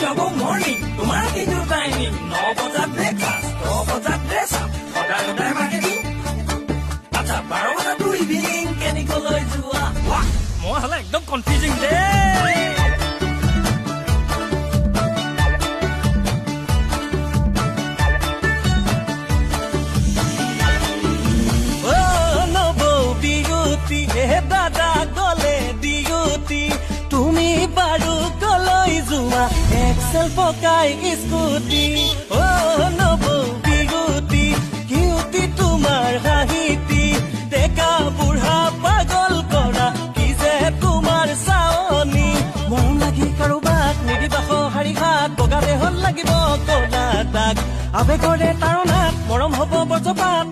যাব মৰ্ণিং তোমাৰ কিন্তু টাইমিং 9 বজাত ব্ৰেকফাষ্ট 10 বজাত ড্ৰেছ আপ সদায় সদায় মাৰ্কেটিং আচ্ছা 12 বজাত ইভিনিং কেনিকলৈ যোৱা মই হ'লে একদম কনফিউজিং দে দাদা গলে ডিউটি তুমি বাৰু কলৈ যোৱা এক্সেল পকাই স্কুটি অ নবৌ বিগুটি কিউটি তোমাৰ হাঁহিটি ডেকা বুঢ়া পাগল কৰা কি যে তোমাৰ চাৱনি মৰম লাগি কাৰোবাক নিদিবা সঁহাৰি হাত বগা দেহত লাগিব কলা দাগ আবেগৰে তাৰণাত মৰম হ'ব বজ্ৰপাত